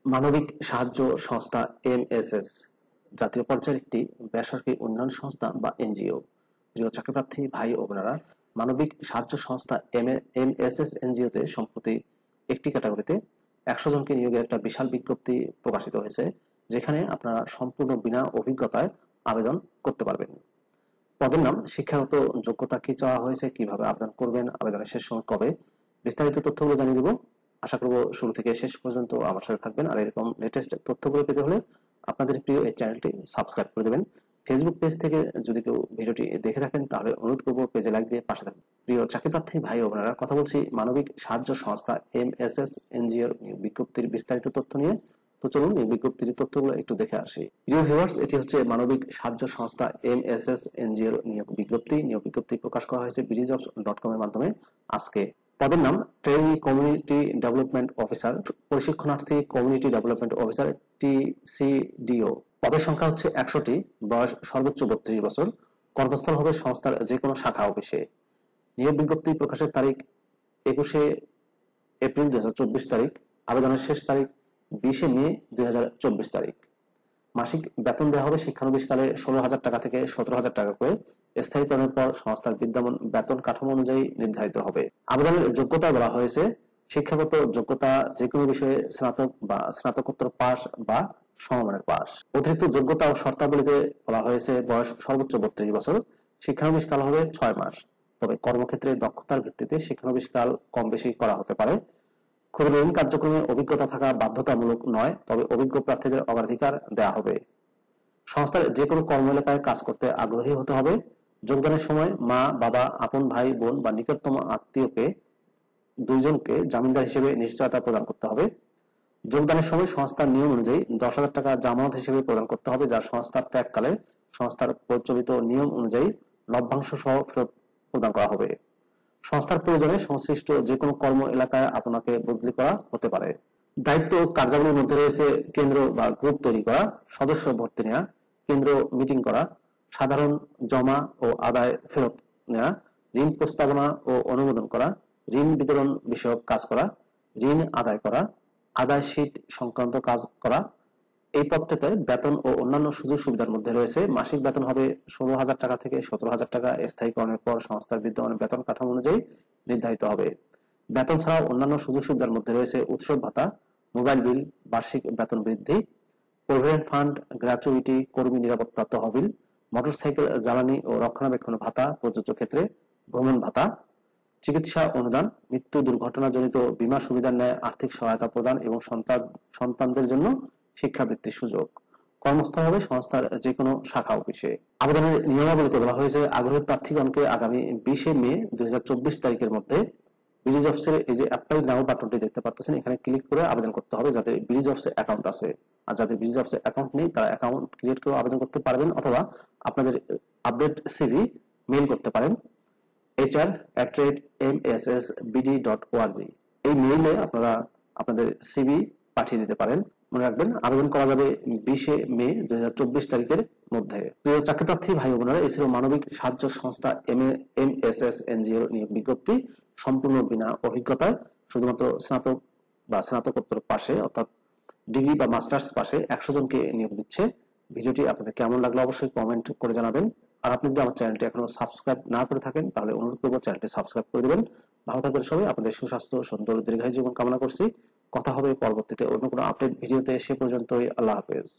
মানবিক সাহায্য সংস্থা এমএসএস জাতীয় পর্যায়ের একটি বেসরকারি উন্নয়ন সংস্থা বা এনজিও। প্রিয় চাকরিপ্রার্থী ভাই ও বোনেরা, মানবিক সাহায্য সংস্থা এমএসএস এনজিওতে সম্প্রতি একটি ক্যাটাগরিতে 100 জনকে নিয়োগের একটা বিশাল বিজ্ঞপ্তি প্রকাশিত হয়েছে, যেখানে আপনারা সম্পূর্ণ বিনা অভিজ্ঞতায় আবেদন করতে পারবেন। পদের নাম, শিক্ষাগত যোগ্যতা কি চাওয়া হয়েছে, কিভাবে আবেদন করবেন, আবেদনের শেষ সময় কবে, বিস্তারিত তথ্যগুলো জানিয়ে দেব। আশা করব শুরু থেকে শেষ পর্যন্ত আমার সাথে থাকবেন। আর এরকম লেটেস্ট তথ্যগুলো পেতে হলে আপনাদের প্রিয় এই চ্যানেলটি সাবস্ক্রাইব করে দেবেন। ফেসবুক পেজ থেকে যদি কেউ ভিডিওটি দেখে থাকেন তাহলে অনুরোধ করব পেজে লাইক দিয়ে পাশে থাকবেন। প্রিয় চাকরিপ্রার্থী ভাই ও বোনেরা, কথা বলছি মানবিক সাহায্য সংস্থা এমএসএস এনজিওর বিজ্ঞপ্তির বিস্তারিত তথ্য নিয়ে। তো চলুন এই বিজ্ঞপ্তির তথ্যগুলো একটু দেখে আসি। প্রিয় ভিউয়ার্স, এটি হচ্ছে মানবিক সাহায্য সংস্থা এমএসএস এনজিওর নিয়োগ বিজ্ঞপ্তি প্রকাশ করা হয়েছে BDJobs.com এর মাধ্যমে আজকে। পদের নাম ট্রেনি কমিউনিটি ডেভেলপমেন্ট অফিসার, প্রশিক্ষণার্থী কমিউনিটি ডেভেলপমেন্ট অফিসার TCDO। পদের সংখ্যা হচ্ছে 100টি, বয়স সর্বোচ্চ 32 বছর। কর্মস্থল হবে সংস্থার যে কোনো শাখা অফিসে। নিয়োগ বিজ্ঞপ্তি প্রকাশের তারিখ 21 এপ্রিল 2024 তারিখ। আবেদনের শেষ তারিখ 20 মে 2024 তারিখ। মাসিক বেতন দেওয়া হবে শিক্ষানবিশকালে 16,000 টাকা থেকে 17,000 টাকা করে। স্থায়ীকরণের পর সংস্থার বিদ্যমান বেতন কাঠামো অনুযায়ী নির্ধারিত হবে। আবেদনের যোগ্যতা বলা হয়েছে শিক্ষাগত যোগ্যতা যে কোনো বিষয়ে স্নাতক বা স্নাতকোত্তর পাস বা সমমানের পাস। অতিরিক্ত যোগ্যতা ও শর্তাবলীতে বলা হয়েছে বয়স সর্বোচ্চ 32 বছর। শিক্ষানবিশকাল হবে 6 মাস। তবে কর্মক্ষেত্রে দক্ষতার ভিত্তিতে শিক্ষানবিশকাল কম বেশি করা হতে পারে। ক্ষুদ্র ঋণ কার্যক্রমে অভিজ্ঞতা থাকা বাধ্যতামূলক নয়, তবে অভিজ্ঞ প্রার্থীদের অগ্রাধিকার দেওয়া হবে। সংস্থার যে কোনো কর্ম এলাকায় কাজ করতে আগ্রহী হতে হবে। যোগদানের সময় মা, বাবা, আপন ভাই, বোন বা নিকটতম আত্মীয়কে 2 জনকে জামিনদার হিসেবে নিশ্চয়তা প্রদান করতে হবে। যোগদানের সময় সংস্থার নিয়ম অনুযায়ী 10,000 টাকা জামানত হিসেবে প্রদান করতে হবে, যা সংস্থার ত্যাগকালে সংস্থার প্রচলিত নিয়ম অনুযায়ী লভ্যাংশ সহ ফেরত প্রদান করা হবে। সংস্থার প্রয়োজনে সংশ্লিষ্ট যে কোনো কর্ম এলাকায় আপনাকে বদলি করা হতে পারে। দায়িত্ব কার্যাবলীর মধ্যে রয়েছে কেন্দ্র বা গ্রুপ তৈরি করা, সদস্য ভর্তি নেওয়া, কেন্দ্র মিটিং করা, সাধারণ জমা ও আদায় ফেরত নেওয়া, ঋণ প্রস্তাবনা ও অনুমোদন করা, ঋণ বিতরণ বিষয়ক কাজ করা, ঋণ আদায় করা, আদায় শীট সংক্রান্ত কাজ করা। এই পদটিতে বেতন ও অন্যান্য সুযোগ সুবিধার মধ্যে রয়েছে মাসিক বেতন হবে 16,000 টাকা থেকে 17,000 টাকা। স্থায়ীকরণের পর সংস্থার বিদ্যমান বেতন কাঠামো অনুযায়ী নির্ধারিত হবে। বেতন ছাড়াও অন্যান্য সুযোগ সুবিধার মধ্যে রয়েছে উৎসব ভাতা, মোবাইল বিল, বার্ষিক বেতন বৃদ্ধি, প্রভিডেন্ট ফান্ড, গ্র্যাচুইটি, কর্মী নিরাপত্তা তহবিল, মোটরসাইকেল জ্বালানি ও রক্ষণাবেক্ষণ ভাতা প্রযোজ্য ক্ষেত্রে, ভ্রমণ ভাতা, চিকিৎসা অনুদান, মৃত্যু দুর্ঘটনাজনিত বীমা সুবিধার ন্যায় আর্থিক সহায়তা প্রদান এবং সন্তানদের জন্য শিক্ষাবৃত্তির সুযোগ। কর্মস্থল হবে সংস্থার যে কোনো শাখা অফিসে। আবেদনের নিয়মাবলীতে বলা হয়েছে আগ্রহী প্রার্থীগণকে আগামী 20 মে 2024 তারিখের মধ্যে BDJobs এর এই যে অ্যাপ্লাই নাও বাটনটি দেখতে পাচ্ছেন, এখানে ক্লিক করে আবেদন করতে হবে যাদের BDJobs এর অ্যাকাউন্ট আছে। আর যাদের BDJobs এর অ্যাকাউন্ট নেই তারা অ্যাকাউন্ট ক্রিয়েট করে আবেদন করতে পারবেন, অথবা আপনাদের আপডেট CV মেইল করতে পারেন hr@mssbd.org। এই মেইলে আপনারা আপনাদের CV পাঠিয়ে দিতে পারেন। মনে রাখবেন, আবেদন করা যাবে 20 মে 2024 তারিখের মধ্যে। প্রিয় চাকরিপ্রার্থী ভাই ও বোনেরা, এছাড়াও মানবিক সাহায্য সংস্থা এমএসএস এনজিওর নিয়োগ বিজ্ঞপ্তি সম্পূর্ণ বিনা অভিজ্ঞতায়, শুধুমাত্র স্নাতক বা স্নাতকোত্তর পাশে অর্থাৎ ডিগ্রি বা মাস্টার্স পাশে 100 জনকে নিয়োগ দিচ্ছে। ভিডিওটি আপনাদের কেমন লাগলো অবশ্যই কমেন্ট করে জানাবেন। আর আপনি যদি আমার চ্যানেলটি এখনো সাবস্ক্রাইব না করে থাকেন তাহলে অনুরোধ করব চ্যানেলটি সাবস্ক্রাইব করে দিবেন। ভালো থাকবেন সবাই। আপনাদের সুস্বাস্থ্য, সুন্দর, দীর্ঘায়ু জীবন কামনা করছি। কথা হবে পরবর্তীতে অন্য কোনো আপডেট ভিডিওতে। সে পর্যন্তই আল্লাহ হাফেজ।